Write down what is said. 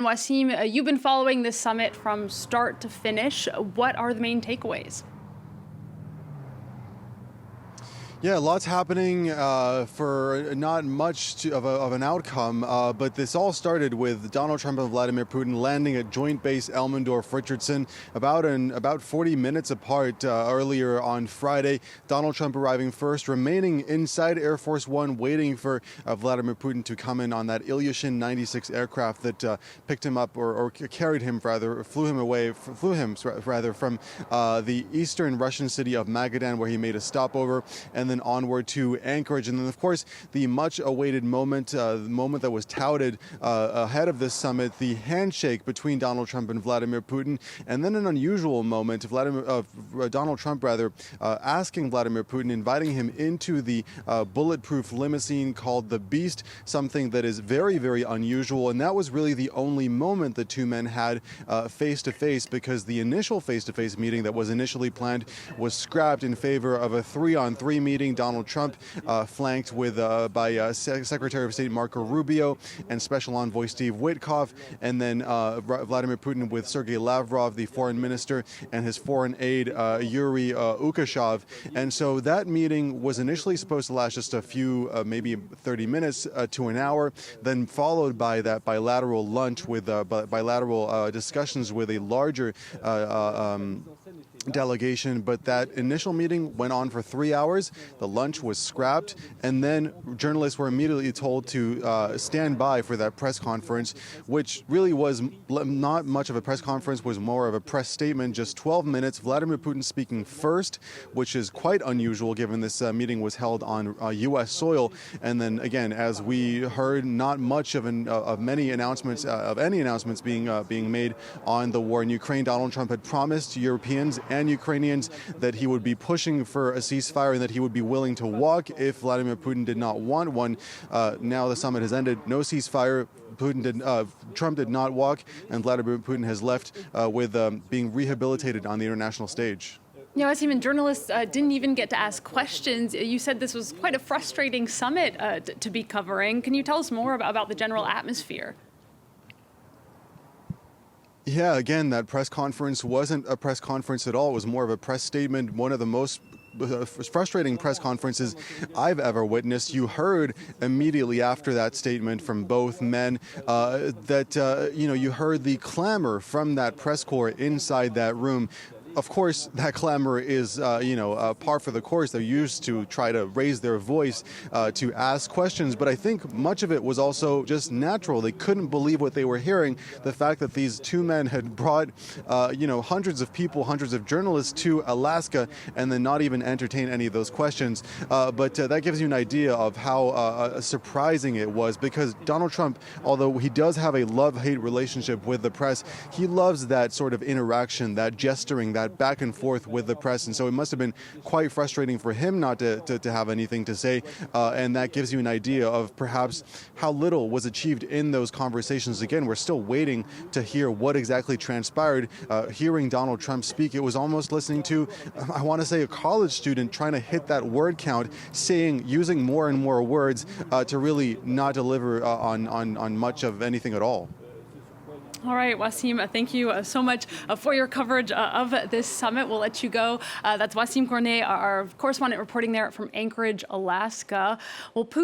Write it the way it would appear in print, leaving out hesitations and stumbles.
Wassim, you've been following this summit from start to finish. What are the main takeaways? Yeah, lots happening for not much of an outcome, but this all started with Donald Trump and Vladimir Putin landing at Joint Base Elmendorf-Richardson about 40 minutes apart earlier on Friday. Donald Trump arriving first, remaining inside Air Force One, waiting for Vladimir Putin to come in on that Ilyushin 96 aircraft that picked him up or carried him, rather, flew him from the eastern Russian city of Magadan, where he made a stopover, and then onward to Anchorage. And then, of course, the much-awaited moment, the moment that was touted ahead of this summit, the handshake between Donald Trump and Vladimir Putin, and then an unusual moment, Donald Trump, asking Vladimir Putin, inviting him into the bulletproof limousine called the Beast, something that is very, very unusual. And that was really the only moment the two men had face-to-face, because the initial face-to-face meeting that was initially planned was scrapped in favor of a 3-on-3 meeting. Donald Trump flanked by Secretary of State Marco Rubio and Special Envoy Steve Witkoff, and then Vladimir Putin with Sergei Lavrov, the foreign minister, and his foreign aide Yuri Ukashov. And so that meeting was initially supposed to last just a few, maybe 30 minutes to an hour, then followed by that bilateral lunch with bilateral discussions with a larger delegation. But that initial meeting went on for 3 hours. The lunch was scrapped, and then journalists were immediately told to stand by for that press conference, which really was not much of a press conference, was more of a press statement, just 12 minutes. Vladimir Putin speaking first, which is quite unusual given this meeting was held on U.S. soil. And then again, as we heard, not much of any announcements being made on the war in Ukraine. Donald Trump had promised Europeans and Ukrainians that he would be pushing for a ceasefire and that he would be willing to walk if Vladimir Putin did not want one. Now the summit has ended. No ceasefire. Trump did not walk, and Vladimir Putin has left with being rehabilitated on the international stage. You know, Wassim, journalists didn't even get to ask questions. You said this was quite a frustrating summit to be covering. Can you tell us more about the general atmosphere? Yeah, again, that press conference wasn't a press conference at all. It was more of a press statement, one of the most frustrating press conferences I've ever witnessed. You heard immediately after that statement from both men that you heard the clamor from that press corps inside that room. Of course, that clamor is, par for the course. They're used to try to raise their voice to ask questions. But I think much of it was also just natural. They couldn't believe what they were hearing. The fact that these two men had brought, hundreds of people, hundreds of journalists to Alaska and then not even entertain any of those questions. But that gives you an idea of how surprising it was, because Donald Trump, although he does have a love-hate relationship with the press, he loves that sort of interaction, that gesturing, that back and forth with the press. And so it must have been quite frustrating for him not to have anything to say. And that gives you an idea of perhaps how little was achieved in those conversations. Again, we're still waiting to hear what exactly transpired. Hearing Donald Trump speak, it was almost listening to, I want to say, a college student trying to hit that word count, using more and more words to really not deliver on much of anything at all. All right, Wassim, thank you so much for your coverage of this summit. We'll let you go. That's Wassim Cornet, our correspondent reporting there from Anchorage, Alaska. Well,